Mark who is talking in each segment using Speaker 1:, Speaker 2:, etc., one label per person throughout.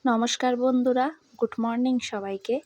Speaker 1: নমস্কার বন্ধুরা, good morning সবাইকে।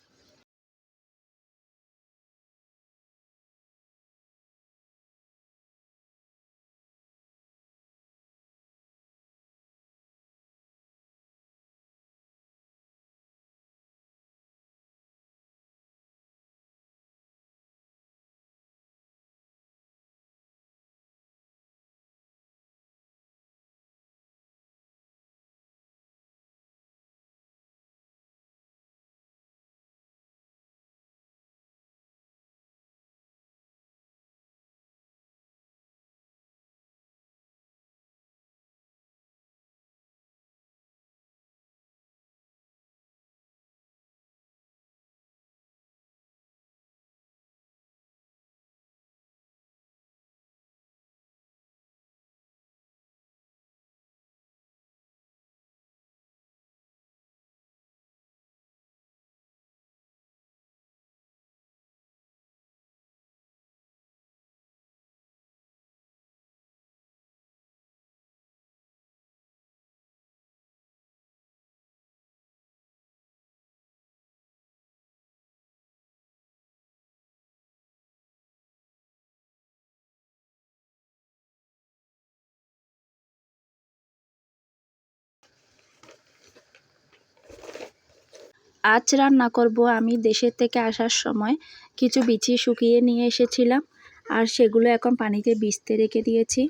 Speaker 1: আজ রান্না করব আমি দেশের থেকে আসার সময় কিছু বিচি শুকিয়ে নিয়ে এসেছিলাম, আর সেগুলো এখন পানিতে ভিজতে রেখে দিয়েছি।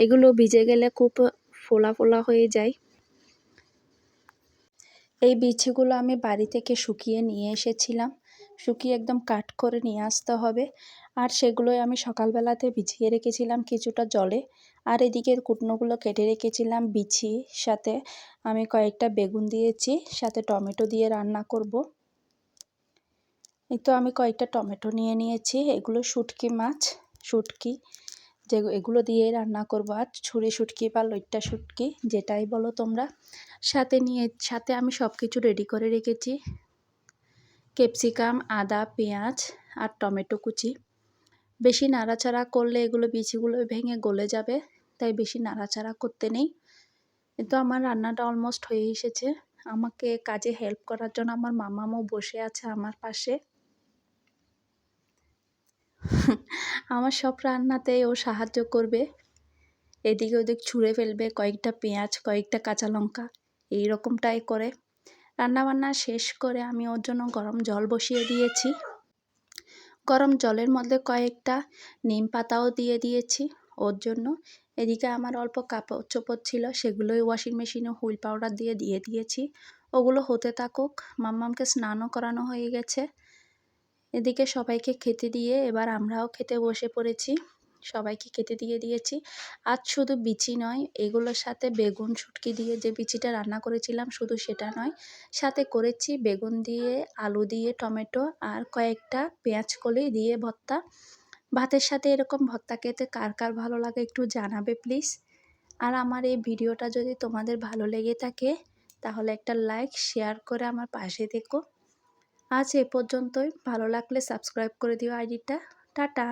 Speaker 1: এগুলো ভিজে গেলে খুব ফোলা ফোলা হয়ে যায়। এই বিচিগুলো আমি বাড়ি থেকে শুকিয়ে নিয়ে এসেছিলাম, শুকিয়ে একদম কাট করে নিয়ে আসতে হবে। আর সেগুলোই আমি সকালবেলাতে ভিজিয়ে রেখেছিলাম কিছুটা জলে। আর এদিকে কুটনোগুলো কেটে রেখেছিলাম। বিচি সাথে আমি কয়েকটা বেগুন দিয়েছি, সাথে টমেটো দিয়ে রান্না করব। এই তো আমি কয়েকটা টমেটো নিয়ে নিয়েছি। এগুলো শুটকি মাছ, শুটকি যে এগুলো দিয়ে রান্না করব আজ। ছুরি শুটকি বা লইট্টা শুটকি যেটাই বলো তোমরা। সাথে আমি সব কিছু রেডি করে রেখেছি। ক্যাপসিকাম, আদা, পেঁয়াজ আর টমেটো কুচি। বেশি নাড়াচাড়া করলে এগুলো বিচিগুলো ভেঙে গলে যাবে, তাই বেশি নাড়াচাড়া করতে নেই। কিন্তু আমার রান্নাটা অলমোস্ট হয়ে এসেছে। আমাকে কাজে হেল্প করার জন্য আমার মামামও বসে আছে আমার পাশে। আমার সব রান্নাতেই ও সাহায্য করবে, এদিকে ওদিক ছুঁড়ে ফেলবে কয়েকটা পেঁয়াজ, কয়েকটা কাঁচা লঙ্কা, এইরকমটাই করে। রান্নাবান্না শেষ করে আমি ওর জন্য গরম জল বসিয়ে দিয়েছি। গরম জলের মধ্যে কয়েকটা নিম পাতাও দিয়ে দিয়েছি ওর জন্য। এদিকে আমার অল্প কাপড় চোপড় ছিল, সেগুলোই ওয়াশিং মেশিনে হুইল পাউডার দিয়ে দিয়েছি। ওগুলো হতে থাকুক। মাম্মামকে স্নানও করানো হয়ে গেছে। এদিকে সবাইকে খেতে দিয়ে এবার আমরাও খেতে বসে পড়েছি। সবাইকে খেতে দিয়ে দিয়েছি। আজ শুধু বিচি নয়, এগুলোর সাথে বেগুন শুটকি দিয়ে যে বিচিটা রান্না করেছিলাম শুধু সেটা নয়, সাথে করেছি বেগুন দিয়ে, আলু দিয়ে, টমেটো আর কয়েকটা পেঁয়াজ কলি দিয়ে ভর্তা। ভাতের সাথে এরকম ভর্তা খেতে কার কার ভালো লাগে একটু জানাবে প্লিজ। আর আমার এই ভিডিওটা যদি তোমাদের ভালো লেগে থাকে তাহলে একটা লাইক শেয়ার করে আমার পাশে থেকো। আজ এ পর্যন্তই। ভালো লাগলে সাবস্ক্রাইব করে দিও আইডিটা। টাটা।